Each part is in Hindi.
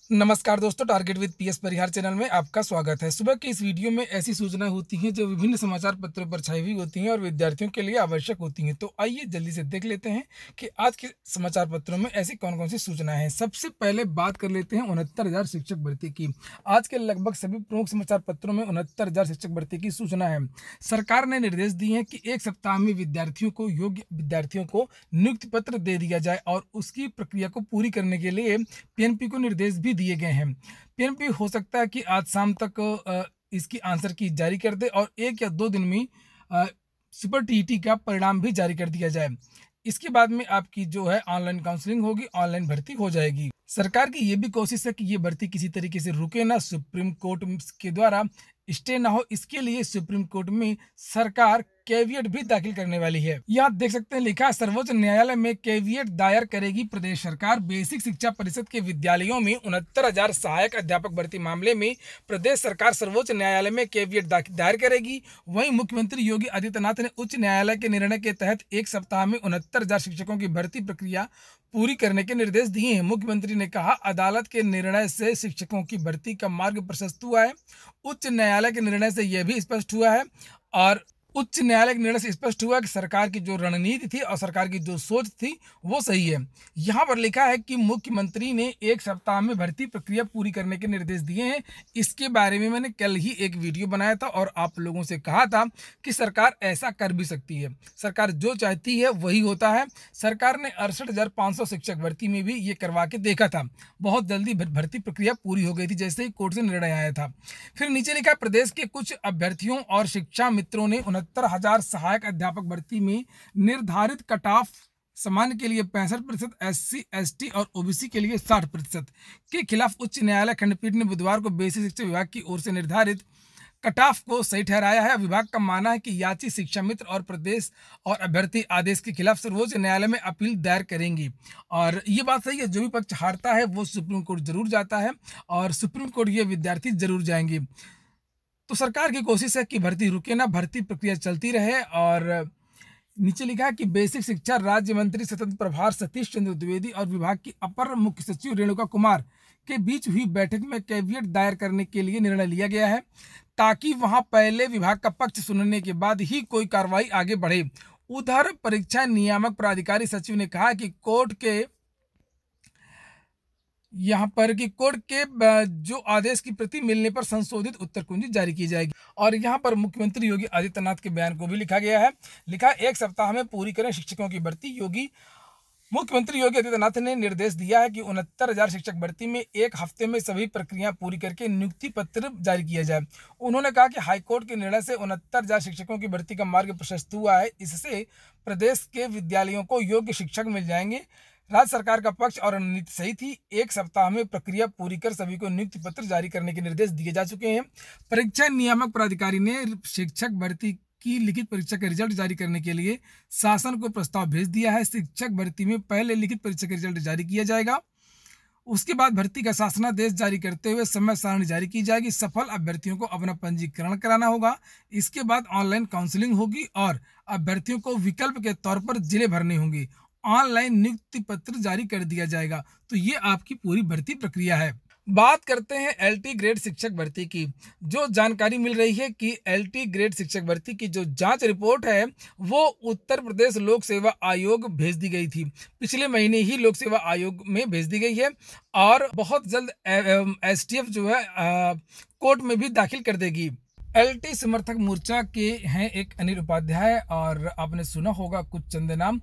नमस्कार दोस्तों, target with PS Parihar channel में आपका स्वागत है। सुबह की इस वीडियो में ऐसी सूचनाएं होती हैं जो विभिन्न समाचार पत्रों पर छाई हुई होती हैं और विद्यार्थियों के लिए आवश्यक होती हैं। तो आइए जल्दी से देख लेते हैं कि आज के समाचार पत्रों में ऐसी कौन कौन सी सूचनाएं हैं। सबसे पहले बात कर लेते हैं 69,000 शिक्षक भर्ती की। आज के लगभग सभी प्रमुख समाचार पत्रों में 69,000 शिक्षक भर्ती की सूचना है। सरकार ने निर्देश दिए हैं कि एक सप्ताह में योग्य विद्यार्थियों को नियुक्ति पत्र दे दिया जाए और उसकी प्रक्रिया को पूरी करने के लिए पीएनपी को निर्देश भी दिए गए हैं। पीएनपी हो सकता है कि आज शाम तक इसकी आंसर की जारी कर दे और 1 या 2 दिन में अ, सुपर टीईटी का परिणाम भी जारी कर दिया जाए। इसके बाद में आपकी जो है ऑनलाइन काउंसलिंग होगी, ऑनलाइन भर्ती हो जाएगी। सरकार की ये भी कोशिश है कि ये भर्ती किसी तरीके से रुके ना, सुप्रीम कोर्ट के द्वारा स्टे ना हो। इसके लिए सुप्रीम कोर्ट में सरकार कैविएट भी दाखिल करने वाली है। यहाँ देख सकते हैं, लिखा है सर्वोच्च न्यायालय में कैविएट दायर करेगी प्रदेश सरकार। बेसिक शिक्षा परिषद के विद्यालयों में 69,000 सहायक अध्यापक भर्ती मामले में प्रदेश सरकार सर्वोच्च न्यायालय में कैविएट दायर करेगी। वहीं मुख्यमंत्री योगी आदित्यनाथ ने उच्च न्यायालय के निर्णय के तहत एक सप्ताह में 69,000 शिक्षकों की भर्ती प्रक्रिया पूरी करने के निर्देश दिए हैं। मुख्यमंत्री ने कहा, अदालत के निर्णय से शिक्षकों की भर्ती का मार्ग प्रशस्त हुआ है। उच्च न्यायालय के निर्णय से यह भी स्पष्ट हुआ है और उच्च न्यायालय के निर्णय से स्पष्ट हुआ कि सरकार की जो रणनीति थी और सरकार की जो सोच थी वो सही है। यहाँ पर लिखा है कि मुख्यमंत्री ने एक सप्ताह में भर्ती प्रक्रिया पूरी करने के निर्देश दिए हैं। इसके बारे में मैंने कल ही एक वीडियो बनाया था और आप लोगों से कहा था कि सरकार ऐसा कर भी सकती है। सरकार जो चाहती है वही होता है। सरकार ने 68,500 शिक्षक भर्ती में भी ये करवा के देखा था। बहुत जल्दी भर्ती प्रक्रिया पूरी हो गई थी जैसे ही कोर्ट से निर्णय आया था। फिर नीचे लिखा, प्रदेश के कुछ अभ्यर्थियों और शिक्षा मित्रों ने 69,000 सहायक अध्यापक भर्ती में निर्धारित कट ऑफ सामान्य के लिए 65%, SC ST और OBC के लिए 60% के खिलाफ उच्च न्यायालय खंडपीठ ने बुधवार को बेसिक शिक्षा विभाग की ओर से निर्धारित कट ऑफ को सही ठहराया है। विभाग का मानना है कि याची शिक्षा मित्र और प्रदेश और अभ्यर्थी आदेश के खिलाफ सर्वोच्च न्यायालय में अपील दायर करेंगी। और ये बात सही है, जो भी पक्ष हारता है वो सुप्रीम कोर्ट जरूर जाता है और सुप्रीम कोर्ट ये विद्यार्थी जरूर जाएंगे। तो सरकार की कोशिश है कि भर्ती रुके ना, भर्ती प्रक्रिया चलती रहे। और नीचे लिखा है कि बेसिक शिक्षा राज्य मंत्री स्वतंत्र प्रभार सतीश चंद्र द्विवेदी और विभाग की अपर मुख्य सचिव रेणुका कुमार के बीच हुई बैठक में कैविएट दायर करने के लिए निर्णय लिया गया है, ताकि वहां पहले विभाग का पक्ष सुनने के बाद ही कोई कार्रवाई आगे बढ़े। उधर परीक्षा नियामक प्राधिकारी सचिव ने कहा कि कोर्ट के जो आदेश की प्रति मिलने पर संशोधित उत्तर कुंजी जारी की जाएगी। और यहाँ पर मुख्यमंत्री योगी आदित्यनाथ के बयान को भी लिखा गया है। लिखा, एक सप्ताह में पूरी करें शिक्षकों की भर्ती। मुख्यमंत्री योगी आदित्यनाथ ने निर्देश दिया है कि 69,000 शिक्षक भर्ती में एक हफ्ते में सभी प्रक्रिया पूरी करके नियुक्ति पत्र जारी किया जाए। उन्होंने कहा कि हाईकोर्ट के निर्णय से 69,000 शिक्षकों की भर्ती का मार्ग प्रशस्त हुआ है। इससे प्रदेश के विद्यालयों को योग्य शिक्षक मिल जाएंगे। राज्य सरकार का पक्ष और रणनीति सही थी। एक सप्ताह में प्रक्रिया पूरी कर सभी को नियुक्ति पत्र जारी करने के निर्देश दिए जा चुके हैं। परीक्षा नियामक प्राधिकारी ने शिक्षक भर्ती की लिखित परीक्षा का रिजल्ट जारी करने के लिए शासन को प्रस्ताव भेज दिया है। शिक्षक भर्ती में पहले लिखित परीक्षा का रिजल्ट जारी किया जाएगा, उसके बाद भर्ती का शासनादेश जारी करते हुए समय सारणी जारी की जाएगी। सफल अभ्यर्थियों को अपना पंजीकरण कराना होगा। इसके बाद ऑनलाइन काउंसलिंग होगी और अभ्यर्थियों को विकल्प के तौर पर जिले भरने होंगे। ऑनलाइन नियुक्ति पत्र जारी कर दिया जाएगा। तो ये आपकी पूरी भर्ती प्रक्रिया है। बात करते हैं LT ग्रेड शिक्षक भर्ती की। जो जानकारी मिल रही है कि LT ग्रेड शिक्षक भर्ती की जो जांच रिपोर्ट है वो उत्तर प्रदेश लोक सेवा आयोग भेज दी गई थी। पिछले महीने ही लोक सेवा आयोग में भेज दी गई है और बहुत जल्द STF जो है कोर्ट में भी दाखिल कर देगी। LT समर्थक मोर्चा के हैं एक अनिल उपाध्याय और आपने सुना होगा कुछ चंद नाम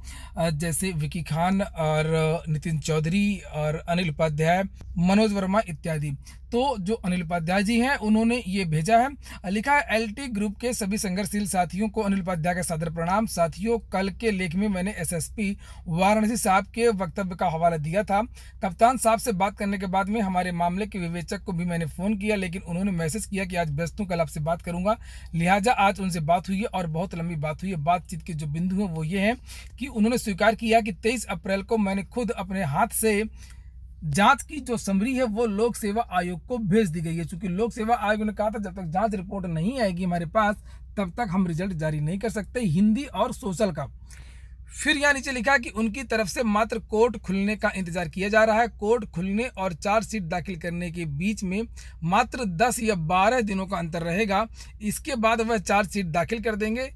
जैसे विकी खान और नितिन चौधरी और अनिल उपाध्याय, मनोज वर्मा इत्यादि। तो जो अनिल उपाध्याय जी हैं उन्होंने ये भेजा है। लिखा है, LT ग्रुप के सभी संघर्षशील साथियों को अनिल उपाध्याय का सादर प्रणाम। साथियों, कल के लेख में मैंने SSP वाराणसी साहब के वक्तव्य का हवाला दिया था। कप्तान साहब से बात करने के बाद में हमारे मामले के विवेचक को भी मैंने फ़ोन किया, लेकिन उन्होंने मैसेज किया कि आज व्यस्त हूं, कल आपसे बात करूंगा। लिहाजा आज उनसे बात हुई है और बहुत लंबी बात हुई है। बातचीत के जो बिंदु हैं वो ये हैं कि उन्होंने स्वीकार किया कि 23 अप्रैल को मैंने खुद अपने हाथ से जांच की जो समरी है वो लोक सेवा आयोग को भेज दी गई है। चूंकि लोक सेवा आयोग ने कहा था जब तक जांच रिपोर्ट नहीं आएगी हमारे पास तब तक हम रिजल्ट जारी नहीं कर सकते, हिंदी और सोशल का। फिर यहाँ नीचे लिखा है कि उनकी तरफ से मात्र कोर्ट खुलने का इंतजार किया जा रहा है। कोर्ट खुलने और चार्जशीट दाखिल करने के बीच में मात्र 10 या 12 दिनों का अंतर रहेगा। इसके बाद वह चार्जशीट दाखिल कर देंगे।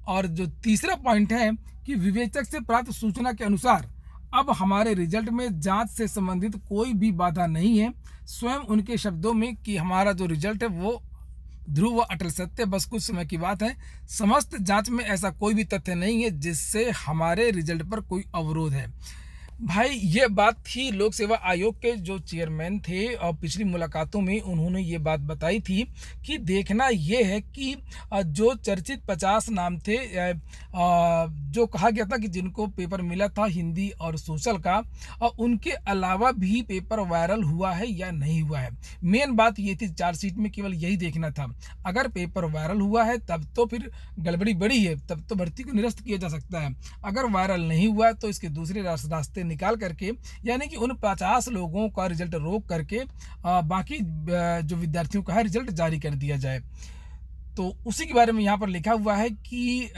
और जो तीसरा पॉइंट है कि विवेचक से प्राप्त सूचना के अनुसार अब हमारे रिजल्ट में जांच से संबंधित कोई भी बाधा नहीं है। स्वयं उनके शब्दों में कि हमारा जो रिजल्ट है वो ध्रुव व अटल सत्य, बस कुछ समय की बात है। समस्त जांच में ऐसा कोई भी तथ्य नहीं है जिससे हमारे रिजल्ट पर कोई अवरोध है। भाई ये बात थी लोक सेवा आयोग के जो चेयरमैन थे और पिछली मुलाकातों में उन्होंने ये बात बताई थी कि देखना ये है कि जो चर्चित 50 नाम थे जो कहा गया था कि जिनको पेपर मिला था हिंदी और सोशल का, उनके अलावा भी पेपर वायरल हुआ है या नहीं हुआ है। मेन बात ये थी चार्जशीट में, केवल यही देखना था। अगर पेपर वायरल हुआ है तब तो फिर गड़बड़ी बड़ी है, तब तो भर्ती को निरस्त किया जा सकता है। अगर वायरल नहीं हुआ तो इसके दूसरे रास्ते निकाल करके, यानी कि उन 50 लोगों का रिजल्ट रोक करके बाकी जो विद्यार्थियों का है रिजल्ट जारी कर दिया जाए। तो उसी के बारे में यहाँ पर लिखा हुआ है कि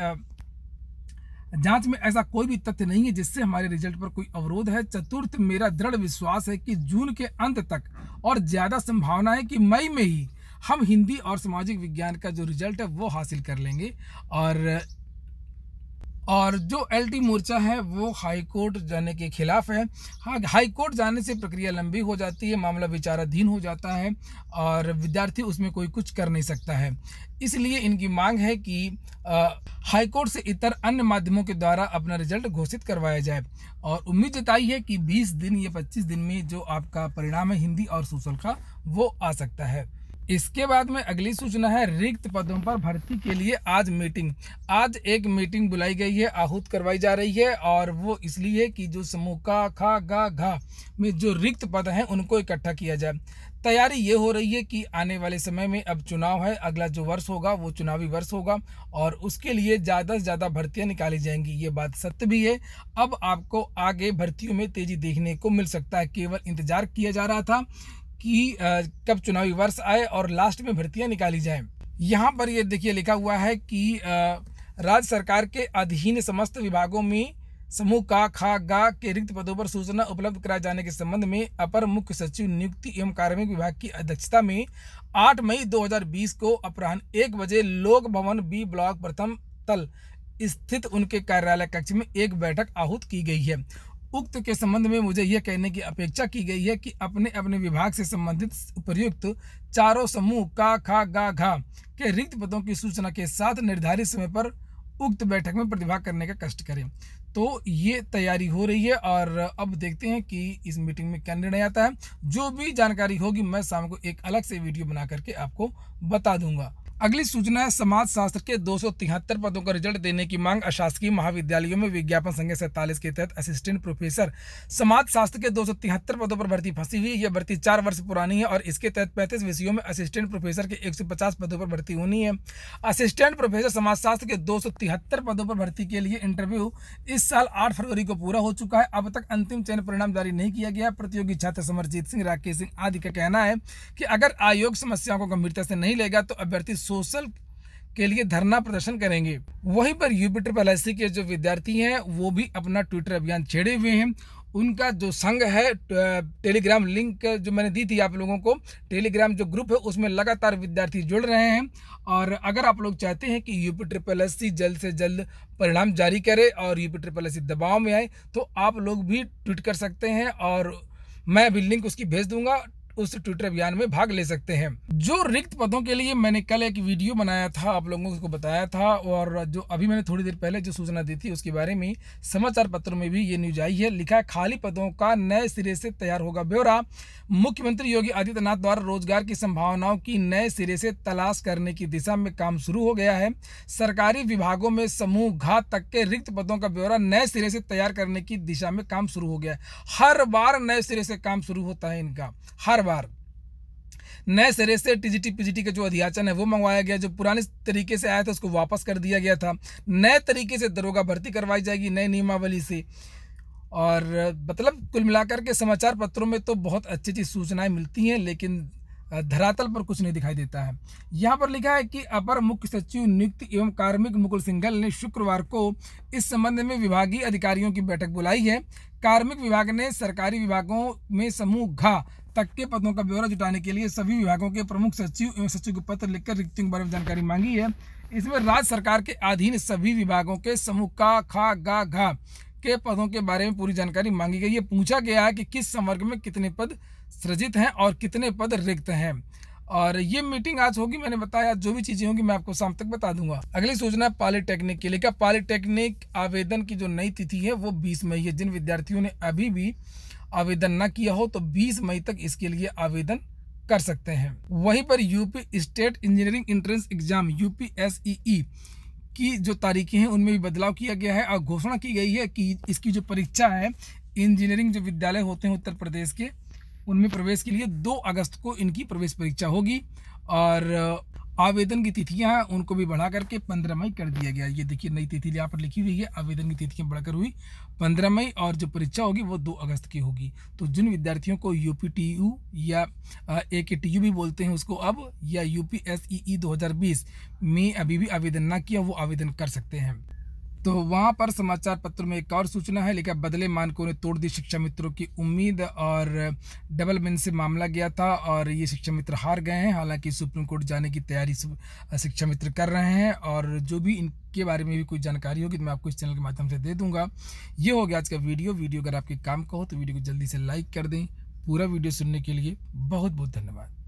जांच में ऐसा कोई भी तथ्य नहीं है जिससे हमारे रिजल्ट पर कोई अवरोध है। चतुर्थ, मेरा दृढ़ विश्वास है कि जून के अंत तक और ज़्यादा संभावना है कि मई में ही हम हिंदी और सामाजिक विज्ञान का जो रिजल्ट है वो हासिल कर लेंगे। और जो एलटी मोर्चा है वो हाई कोर्ट जाने के खिलाफ है। हाँ, हाई कोर्ट जाने से प्रक्रिया लंबी हो जाती है, मामला विचाराधीन हो जाता है और विद्यार्थी उसमें कोई कुछ कर नहीं सकता है। इसलिए इनकी मांग है कि हाई कोर्ट से इतर अन्य माध्यमों के द्वारा अपना रिजल्ट घोषित करवाया जाए। और उम्मीद जताई है कि 20 दिन या 25 दिन में जो आपका परिणाम है हिंदी और सोशल का वो आ सकता है। इसके बाद में अगली सूचना है रिक्त पदों पर भर्ती के लिए आज मीटिंग। आज एक मीटिंग बुलाई गई है, आहूत करवाई जा रही है और वो इसलिए कि जो समूह का खा गा घा में जो रिक्त पद हैं उनको इकट्ठा किया जाए। तैयारी ये हो रही है कि आने वाले समय में अब चुनाव है, अगला जो वर्ष होगा वो चुनावी वर्ष होगा और उसके लिए ज़्यादा से ज़्यादा भर्तियाँ निकाली जाएंगी। ये बात सत्य भी है। अब आपको आगे भर्तियों में तेज़ी देखने को मिल सकता है। केवल इंतजार किया जा रहा था कि कब चुनावी वर्ष आए और लास्ट में भर्तियां निकाली जाएं। यहाँ पर ये देखिए लिखा हुआ है कि राज्य सरकार के अधीन समस्त विभागों में समूह का खा गा के रिक्त पदों पर सूचना उपलब्ध कराए जाने के संबंध में अपर मुख्य सचिव नियुक्ति एवं कार्मिक विभाग की अध्यक्षता में 8 मई 2020 को अपराह्न 1 बजे लोक भवन बी ब्लॉक प्रथम तल स्थित उनके कार्यालय कक्ष में एक बैठक आहूत की गई है। उक्त के संबंध में मुझे यह कहने की अपेक्षा की गई है कि अपने अपने विभाग से संबंधित उपर्युक्त चारों समूह का खा गा घा के रिक्त पदों की सूचना के साथ निर्धारित समय पर उक्त बैठक में प्रतिभाग करने का कष्ट करें। तो ये तैयारी हो रही है और अब देखते हैं कि इस मीटिंग में क्या निर्णय आता है। जो भी जानकारी होगी मैं शाम को एक अलग से वीडियो बना करके आपको बता दूंगा। अगली सूचना है समाज शास्त्र के 273 पदों का रिजल्ट देने की मांग। अशासकीय महाविद्यालयों में विज्ञापन संख्या 47 के तहत असिस्टेंट प्रोफेसर समाज शास्त्र के 273 पदों पर भर्ती फंसी हुई। यह भर्ती 4 वर्ष पुरानी है और इसके तहत 35 विषयों में असिस्टेंट प्रोफेसर के 150 पदों पर भर्ती होनी है। असिस्टेंट प्रोफेसर समाज शास्त्र के 273 पदों पर भर्ती के लिए इंटरव्यू इस साल 8 फरवरी को पूरा हो चुका है। अब तक अंतिम चयन परिणाम जारी नहीं किया गया। प्रतियोगी छात्र समरजीत सिंह, राकेश सिंह आदि का कहना है कि अगर आयोग समस्याओं को गंभीरता से नहीं लेगा तो अभ्यर्थी सोशल के लिए धरना प्रदर्शन करेंगे। वहीं पर यूपी के जो विद्यार्थी हैं वो भी अपना ट्विटर अभियान छेड़े हुए हैं। उनका जो संघ है टेलीग्राम लिंक जो मैंने दी थी आप लोगों को, टेलीग्राम जो ग्रुप है उसमें लगातार विद्यार्थी जुड़ रहे हैं। और अगर आप लोग चाहते हैं कि यूपी जल्द से जल्द परिणाम जारी करे और यूपी दबाव में आए तो आप लोग भी ट्वीट कर सकते हैं और मैं अभी लिंक उसकी भेज दूंगा, उस ट्विटर अभियान में भाग ले सकते हैं। जो रिक्त पदों के लिए मैंने कल एक वीडियो बनाया था, आप लोगों को बताया था और जो अभी मैंने थोड़ी देर पहले जो सूचना दी थी उसके बारे में समाचार पत्रों में भी ये न्यूज आई है। लिखा है खाली पदों का नए सिरे से तैयार होगा ब्यौरा। मुख्यमंत्री योगी आदित्यनाथ द्वारा रोजगार की संभावनाओं की नए सिरे से तलाश करने की दिशा में काम शुरू हो गया है। सरकारी विभागों में समूह घ तक के रिक्त पदों का ब्यौरा नए सिरे से तैयार करने की दिशा में काम शुरू हो गया है। हर बार नए सिरे से काम शुरू होता है इनका, हर बार नए सिरे से टीजीटी पीजीटी का जो अध्याचन है वो मंगवाया गया। जो पुराने तरीके से आया था उसको वापस कर दिया गया था। नए तरीके से दरोगा भर्ती करवाई जाएगी नए नियमावली से। और मतलब कुल मिलाकर के समाचार पत्रों में तो बहुत अच्छी अच्छी सूचनाएं मिलती हैं, लेकिन धरातल पर कुछ नहीं दिखाई देता है। यहाँ पर लिखा है कि अपर मुख्य सचिव नियुक्ति एवं कार्मिक मुकुल सिंघल ने शुक्रवार को इस संबंध में विभागीय अधिकारियों की बैठक बुलाई है। कार्मिक विभाग ने सरकारी विभागों में समूह घ तक के पदों का ब्यौरा जुटाने के लिए सभी विभागों के प्रमुख सचिव एवं सचिव को पत्र लिखकर रिक्तियों के बारे में जानकारी मांगी है। इसमें राज्य सरकार के अधीन सभी विभागों के समूह का ख ग घ के पदों के बारे में पूरी जानकारी मांगी गई है। पूछा गया है कि किस संवर्ग में कितने पद सृजित हैं और कितने पद रिक्त हैं। और ये मीटिंग आज होगी, मैंने बताया जो भी चीज़ें होंगी मैं आपको शाम तक बता दूंगा। अगली सूचना है पॉलिटेक्निक के लिए। क्या पॉलिटेक्निक आवेदन की जो नई तिथि है वो 20 मई है। जिन विद्यार्थियों ने अभी भी आवेदन न किया हो तो 20 मई तक इसके लिए आवेदन कर सकते हैं। वहीं पर UP state engineering entrance exam UPSEE की जो तारीखें हैं उनमें भी बदलाव किया गया है और घोषणा की गई है कि इसकी जो परीक्षा है, इंजीनियरिंग जो विद्यालय होते हैं उत्तर प्रदेश के, उनमें प्रवेश के लिए 2 अगस्त को इनकी प्रवेश परीक्षा होगी। और आवेदन की तिथियां हैं उनको भी बढ़ा करके 15 मई कर दिया गया। ये देखिए नई तिथि यहाँ पर लिखी हुई है, आवेदन की तिथियां बढ़कर हुई 15 मई और जो परीक्षा होगी वो 2 अगस्त की होगी। तो जिन विद्यार्थियों को UPTU या AKTU भी बोलते हैं उसको अब, या UPSEE 2020 में अभी भी आवेदन ना किया वो आवेदन कर सकते हैं। तो वहाँ पर समाचार पत्र में एक और सूचना है, लेकिन बदले मानकों ने तोड़ दी शिक्षा मित्रों की उम्मीद। और डबल बेंच से मामला गया था और ये शिक्षा मित्र हार गए हैं। हालांकि सुप्रीम कोर्ट जाने की तैयारी शिक्षा मित्र कर रहे हैं और जो भी इनके बारे में भी कोई जानकारी होगी तो मैं आपको इस चैनल के माध्यम से दे दूंगा। ये हो गया आज का वीडियो अगर आपके काम का हो तो वीडियो को जल्दी से लाइक कर दें। पूरा वीडियो सुनने के लिए बहुत बहुत धन्यवाद।